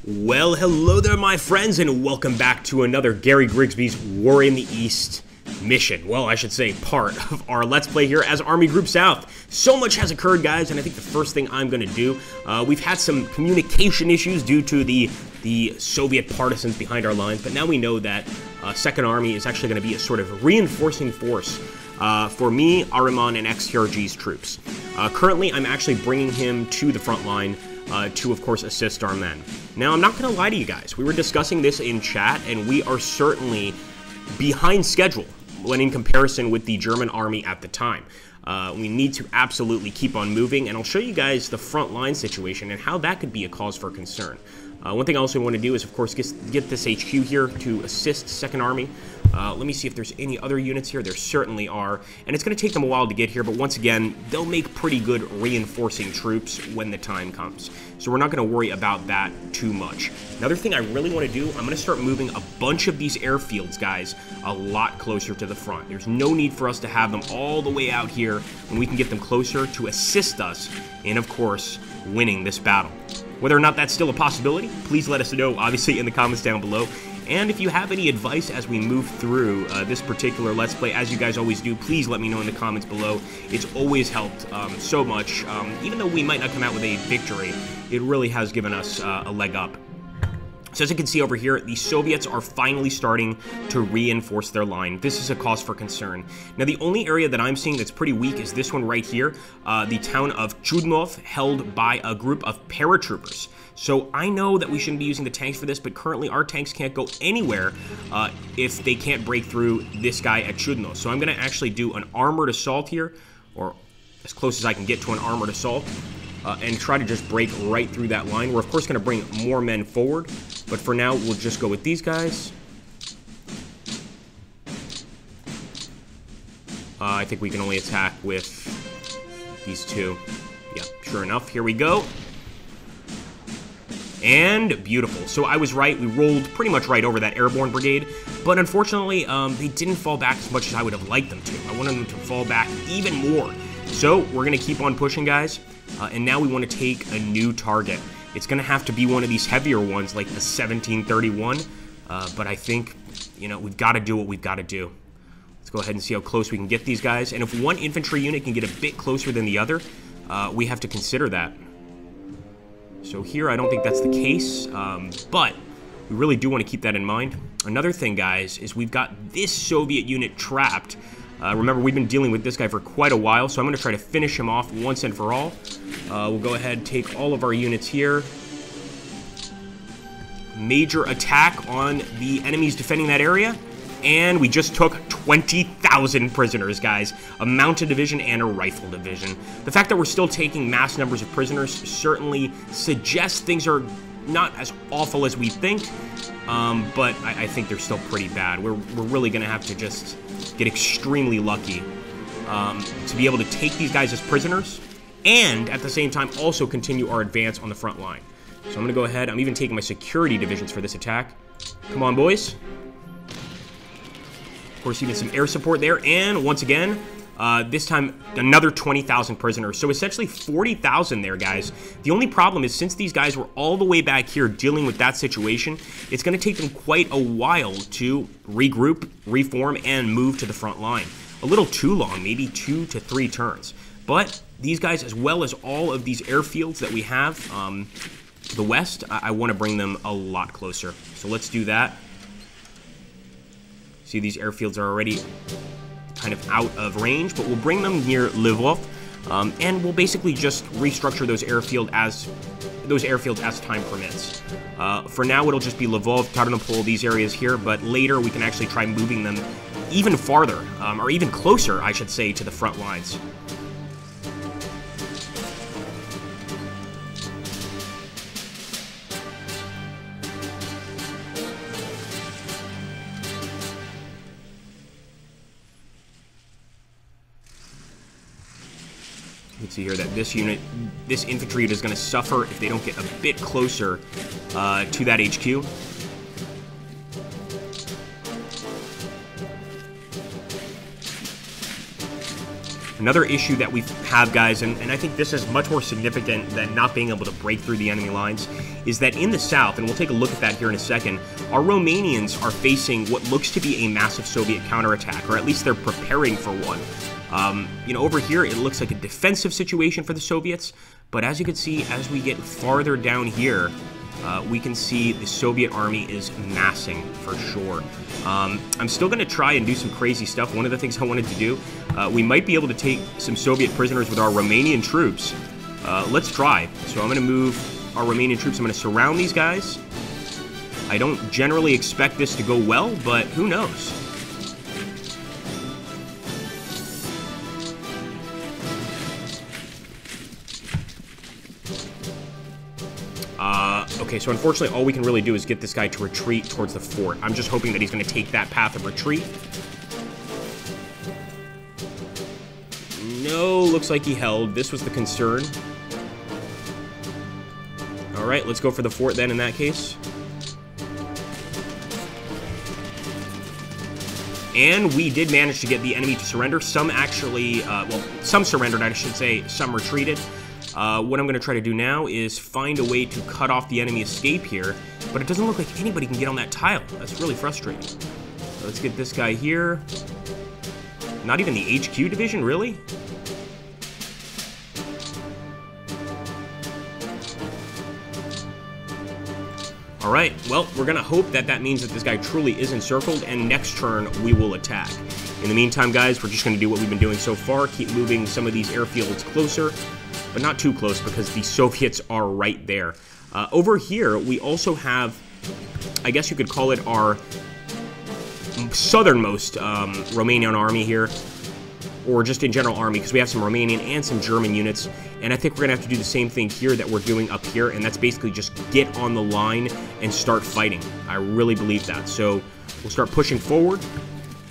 Well, hello there, my friends, and welcome back to another Gary Grigsby's War in the East mission. Well, I should say part of our Let's Play here as Army Group South. So much has occurred, guys, and I think the first thing I'm going to do, we've had some communication issues due to the Soviet partisans behind our lines, but now we know that Second Army is actually going to be a sort of reinforcing force for me, Ariman, and XTRG's troops. Currently, I'm actually bringing him to the front line to, of course, assist our men. Now, I'm not going to lie to you guys. We were discussing this in chat, and we are certainly behind schedule when in comparison with the German army at the time. We need to absolutely keep on moving, and I'll show you guys the front line situation and how that could be a cause for concern. One thing I also want to do is, of course, get this HQ here to assist Second Army. Let me see if there's any other units here. There certainly are, and it's going to take them a while to get here, but once again, they'll make pretty good reinforcing troops when the time comes. So we're not going to worry about that too much. Another thing I really want to do, I'm going to start moving a bunch of these airfields, guys, a lot closer to the front. There's no need for us to have them all the way out here when we can get them closer to assist us in, of course, winning this battle. Whether or not that's still a possibility, please let us know, obviously, in the comments down below. And if you have any advice as we move through this particular Let's Play, as you guys always do, please let me know in the comments below. It's always helped so much. Even though we might not come out with a victory, it really has given us a leg up. So as you can see over here, the Soviets are finally starting to reinforce their line. This is a cause for concern. Now, the only area that I'm seeing that's pretty weak is this one right here, the town of Chudnov, held by a group of paratroopers. So I know that we shouldn't be using the tanks for this, but currently our tanks can't go anywhere if they can't break through this guy at Chudnov. So I'm going to actually do an armored assault here, or as close as I can get to an armored assault. And try to just break right through that line. We're, of course, going to bring more men forward, but for now, we'll just go with these guys. I think we can only attack with these two. Yeah, sure enough, here we go. And beautiful. So I was right. We rolled pretty much right over that airborne brigade, but unfortunately, they didn't fall back as much as I would have liked them to. I wanted them to fall back even more. So we're going to keep on pushing, guys. And now we want to take a new target. It's going to have to be one of these heavier ones like the 1731. But I think, you know, we've got to do what we've got to do. Let's go ahead and see how close we can get these guys. And if one infantry unit can get a bit closer than the other, we have to consider that. So here, I don't think that's the case. But we really do want to keep that in mind. Another thing, guys, is we've got this Soviet unit trapped. Remember, we've been dealing with this guy for quite a while, so I'm going to try to finish him off once and for all. We'll go ahead and take all of our units here. Major attack on the enemies defending that area. And we just took 20,000 prisoners, guys. A mounted division and a rifle division. The fact that we're still taking mass numbers of prisoners certainly suggests things are not as awful as we think. But I think they're still pretty bad. We're really going to have to just get extremely lucky to be able to take these guys as prisoners and at the same time also continue our advance on the front line. So I'm going to go ahead. I'm even taking my security divisions for this attack. Come on, boys. Of course, even some air support there. And once again, this time another 20,000 prisoners. So essentially 40,000 there, guys. The only problem is since these guys were all the way back here dealing with that situation, it's going to take them quite a while to regroup, reform, and move to the front line. A little too long, maybe 2 to 3 turns. But these guys, as well as all of these airfields that we have to the west, I want to bring them a lot closer. So let's do that. See, these airfields are already kind of out of range, but we'll bring them near Lvov, and we'll basically just restructure those airfields as time permits. For now, it'll just be Lvov, Tarnopol, these areas here, but later we can actually try moving them even farther, or even closer, I should say, to the front lines. You can see here that this infantry unit is going to suffer if they don't get a bit closer to that HQ. Another issue that we have, guys, and I think this is much more significant than not being able to break through the enemy lines, is that in the south, and we'll take a look at that here in a second, our Romanians are facing what looks to be a massive Soviet counterattack, or at least they're preparing for one. You know, over here, it looks like a defensive situation for the Soviets, but as you can see, as we get farther down here, we can see the Soviet army is massing for sure. I'm still going to try and do some crazy stuff. One of the things I wanted to do, we might be able to take some Soviet prisoners with our Romanian troops. Let's try. So I'm going to move our Romanian troops. I'm going to surround these guys. I don't generally expect this to go well, but who knows? Okay, so unfortunately, all we can really do is get this guy to retreat towards the fort. I'm just hoping that he's going to take that path of retreat. No, looks like he held. This was the concern. All right, let's go for the fort then in that case. And we did manage to get the enemy to surrender. Some actually, well, some surrendered, I should say. Some retreated. What I'm going to try to do now is find a way to cut off the enemy escape here, but it doesn't look like anybody can get on that tile. That's really frustrating. Let's get this guy here. Not even the HQ division, really? All right, well, we're going to hope that that means that this guy truly is encircled, and next turn we will attack. In the meantime, guys, we're just going to do what we've been doing so far, keep moving some of these airfields closer, but not too close because the Soviets are right there. Over here, we also have, I guess you could call it our southernmost Romanian army here, or just in general army, because we have some Romanian and some German units, and I think we're going to have to do the same thing here that we're doing up here, and that's basically just get on the line and start fighting. I really believe that. So we'll start pushing forward.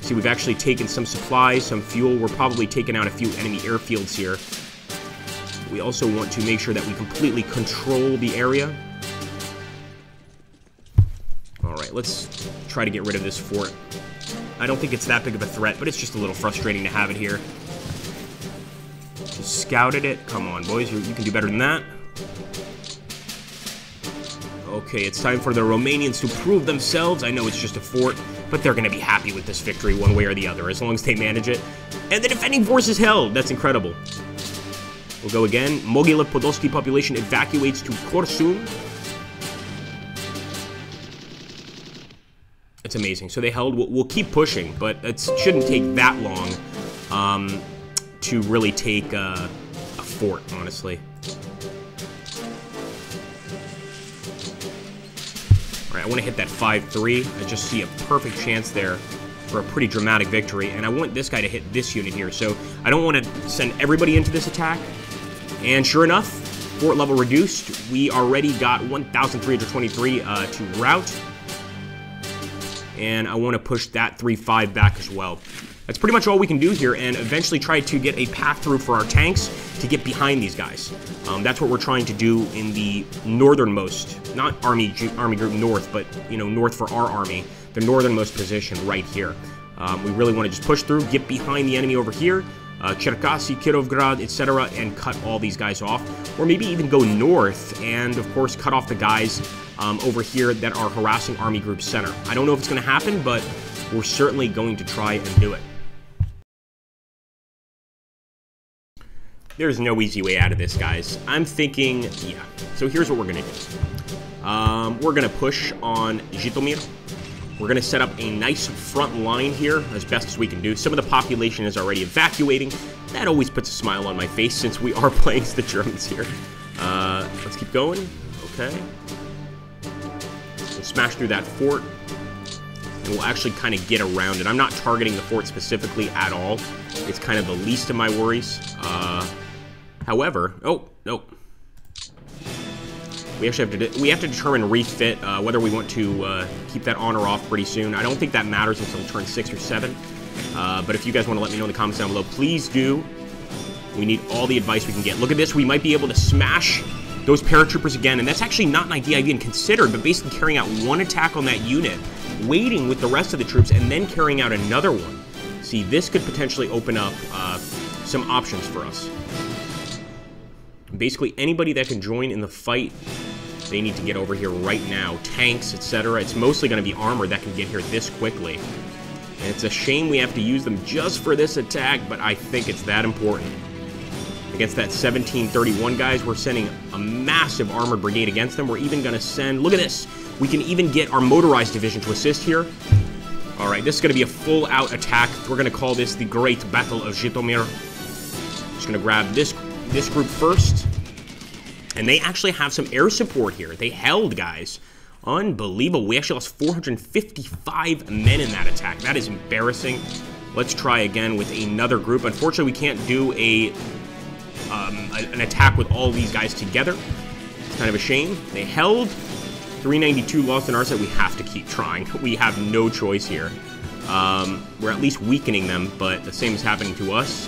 See, we've actually taken some supplies, some fuel. We're probably taking out a few enemy airfields here. We also want to make sure that we completely control the area. Alright, let's try to get rid of this fort. I don't think it's that big of a threat, but it's just a little frustrating to have it here. Just scouted it. Come on, boys, you can do better than that. Okay, it's time for the Romanians to prove themselves. I know it's just a fort, but they're going to be happy with this victory one way or the other, as long as they manage it. And the defending force is held. That's incredible. We'll go again. Mogila Podolsky population evacuates to Korsun. It's amazing. So they held. We'll keep pushing, but it shouldn't take that long to really take a fort, honestly. All right, I want to hit that 5-3. I just see a perfect chance there for a pretty dramatic victory, and I want this guy to hit this unit here, so I don't want to send everybody into this attack. And sure enough, fort level reduced. We already got 1,323 to rout. And I want to push that 3-5 back as well. That's pretty much all we can do here, and eventually try to get a path through for our tanks to get behind these guys. That's what we're trying to do in the northernmost, not army group north, but, you know, north for our army, the northernmost position right here. We really want to just push through, get behind the enemy over here, Cherkasy, Kirovgrad, etc., and cut all these guys off. Or maybe even go north and, of course, cut off the guys over here that are harassing Army Group Center. I don't know if it's going to happen, but we're certainly going to try and do it. There's no easy way out of this, guys. I'm thinking, yeah. So here's what we're going to do. We're going to push on Zhytomyr. We're going to set up a nice front line here as best as we can do. Some of the population is already evacuating. That always puts a smile on my face since we are playing as the Germans here. Let's keep going. Okay. We'll smash through that fort. And we'll actually kind of get around it. I'm not targeting the fort specifically at all. It's kind of the least of my worries. However, oh, nope. We actually have to determine refit, whether we want to keep that on or off pretty soon. I don't think that matters until turn 6 or 7. But if you guys want to let me know in the comments down below, please do. We need all the advice we can get. Look at this. We might be able to smash those paratroopers again. And that's actually not an idea I've even considered, but basically carrying out one attack on that unit, waiting with the rest of the troops, and then carrying out another one. See, this could potentially open up some options for us. Basically, anybody that can join in the fight, they need to get over here right now. Tanks, etc. It's mostly going to be armor that can get here this quickly. And it's a shame we have to use them just for this attack, but I think it's that important. Against that 1731 guys, we're sending a massive armored brigade against them. We're even going to send... Look at this! We can even get our motorized division to assist here. Alright, this is going to be a full-out attack. We're going to call this the Great Battle of Zhytomyr. Just going to grab this group first. And they actually have some air support here. They held, guys. Unbelievable. We actually lost 455 men in that attack. That is embarrassing. Let's try again with another group. Unfortunately, we can't do an attack with all these guys together. It's kind of a shame. They held. 392 lost on our side. We have to keep trying. We have no choice here. We're at least weakening them, but the same is happening to us.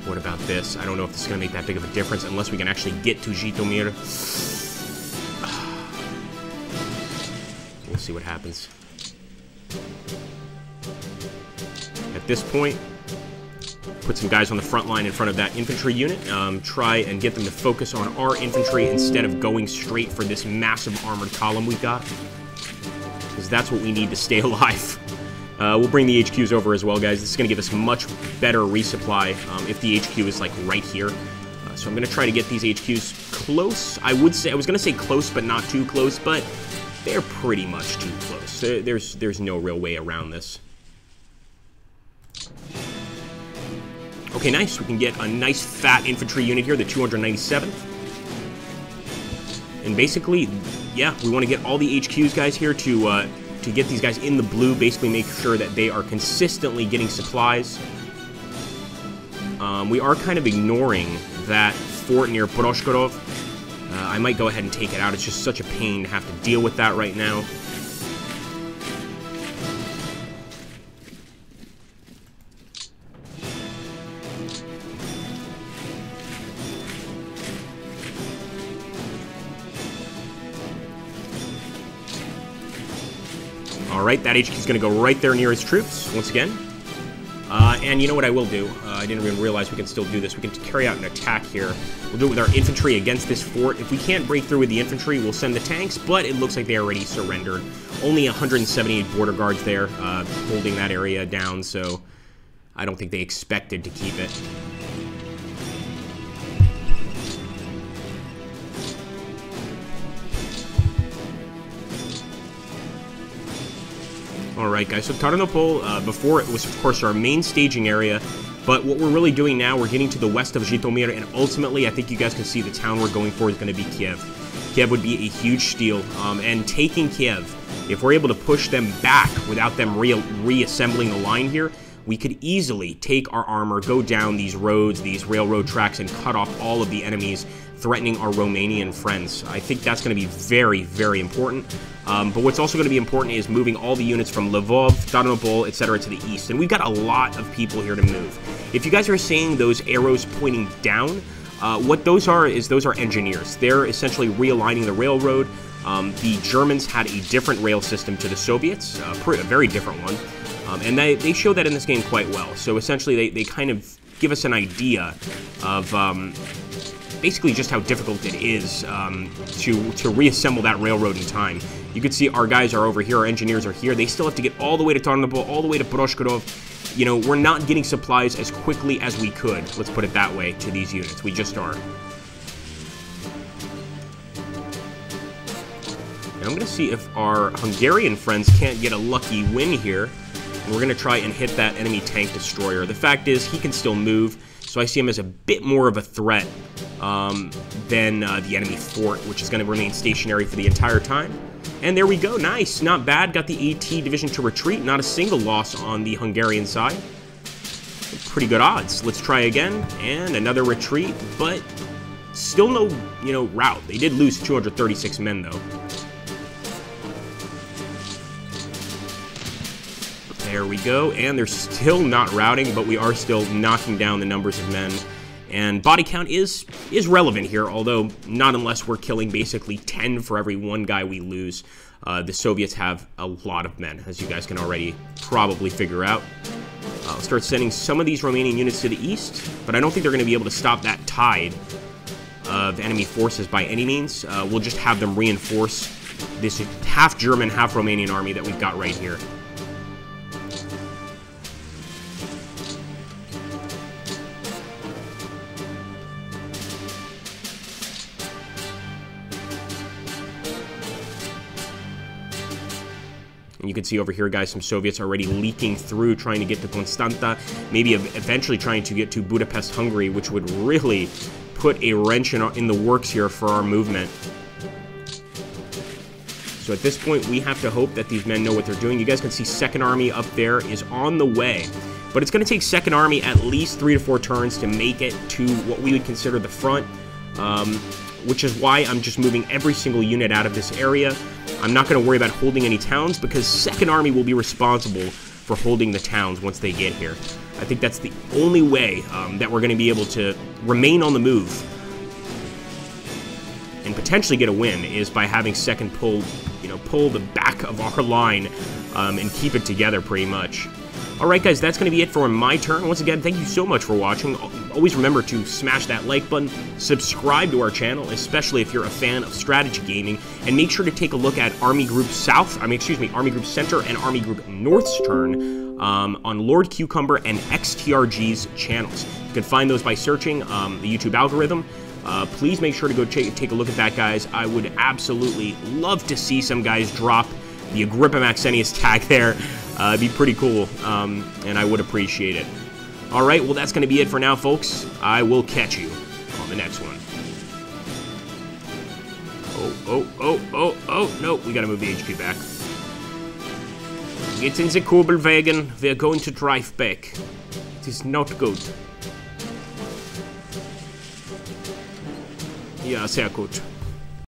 What about this? I don't know if this is going to make that big of a difference unless we can actually get to Zhytomyr. We'll see what happens. At this point, put some guys on the front line in front of that infantry unit. Try and get them to focus on our infantry instead of going straight for this massive armored column we got. Because that's what we need to stay alive. We'll bring the HQs over as well, guys. This is going to give us much better resupply if the HQ is, like, right here. So I'm going to try to get these HQs close. I was going to say close, but not too close, but they're pretty much too close. There's no real way around this. Okay, nice. We can get a nice fat infantry unit here, the 297th. And basically, yeah, we want to get all the HQs, guys, here to get these guys in the blue, basically make sure that they are consistently getting supplies. We are kind of ignoring that fort near Poroshkorov. I might go ahead and take it out. It's just such a pain to have to deal with that right now. Alright, that HQ is going to go right there near his troops, once again. And you know what I will do? I didn't even realize we can still do this. We can carry out an attack here. We'll do it with our infantry against this fort. If we can't break through with the infantry, we'll send the tanks, but it looks like they already surrendered. Only 178 border guards there, holding that area down, so I don't think they expected to keep it. Alright guys, so Tarnopol, before it was of course our main staging area, but what we're really doing now, we're getting to the west of Zhytomyr, and ultimately I think you guys can see the town we're going for is going to be Kiev. Kiev would be a huge steal, and taking Kiev, if we're able to push them back without them reassembling the line here, we could easily take our armor, go down these roads, these railroad tracks, and cut off all of the enemies threatening our Romanian friends. I think that's going to be very, very important. But what's also going to be important is moving all the units from Lvov, Tarnopol, etc. to the east. And we've got a lot of people here to move. If you guys are seeing those arrows pointing down, what those are engineers. They're essentially realigning the railroad. The Germans had a different rail system to the Soviets, a very different one. And they show that in this game quite well. So essentially they kind of give us an idea of basically just how difficult it is to reassemble that railroad in time. You can see our guys are over here, our engineers are here. They still have to get all the way to Tarnopol, all the way to Poroshkorov. You know, we're not getting supplies as quickly as we could, let's put it that way, to these units. We just aren't. Now I'm going to see if our Hungarian friends can't get a lucky win here. And we're going to try and hit that enemy tank destroyer. The fact is, he can still move, so I see him as a bit more of a threat than the enemy fort, which is going to remain stationary for the entire time. And there we go, nice, not bad. Got the AT division to retreat, not a single loss on the Hungarian side. Pretty good odds. Let's try again, and another retreat, but still no, rout. They did lose 236 men, though. There we go, and they're still not routing, but we are still knocking down the numbers of men. And body count is relevant here, although not unless we're killing basically 10 for every one guy we lose. The Soviets have a lot of men, as you guys can already probably figure out. I'll start sending some of these Romanian units to the east, but I don't think they're going to be able to stop that tide of enemy forces by any means. We'll just have them reinforce this half German, half Romanian army that we've got right here. And you can see over here, guys, some Soviets already leaking through, trying to get to Constanta, maybe eventually trying to get to Budapest, Hungary, which would really put a wrench in the works here for our movement. So at this point, we have to hope that these men know what they're doing. You guys can see 2nd Army up there is on the way. But it's going to take 2nd Army at least 3 to 4 turns to make it to what we would consider the front, which is why I'm just moving every single unit out of this area. I'm not going to worry about holding any towns because 2nd Army will be responsible for holding the towns once they get here. I think that's the only way that we're going to be able to remain on the move and potentially get a win is by having 2nd pull the back of our line and keep it together pretty much. Alright guys, that's going to be it for my turn. Once again, thank you so much for watching. Always remember to smash that like button, subscribe to our channel, especially if you're a fan of strategy gaming, and make sure to take a look at Army Group Army Group Center and Army Group North's turn on Lord Cucumber and XTRG's channels. You can find those by searching the YouTube algorithm. Please make sure to go take a look at that, guys. I would absolutely love to see some guys drop the Agrippa Maxenius tag there. It'd be pretty cool, and I would appreciate it. Alright, well that's going to be it for now, folks. I will catch you on the next one. Oh, no, we gotta move the HP back. Get in the Kurbelwagen, we're going to drive back. It is not good. Ja, sehr gut.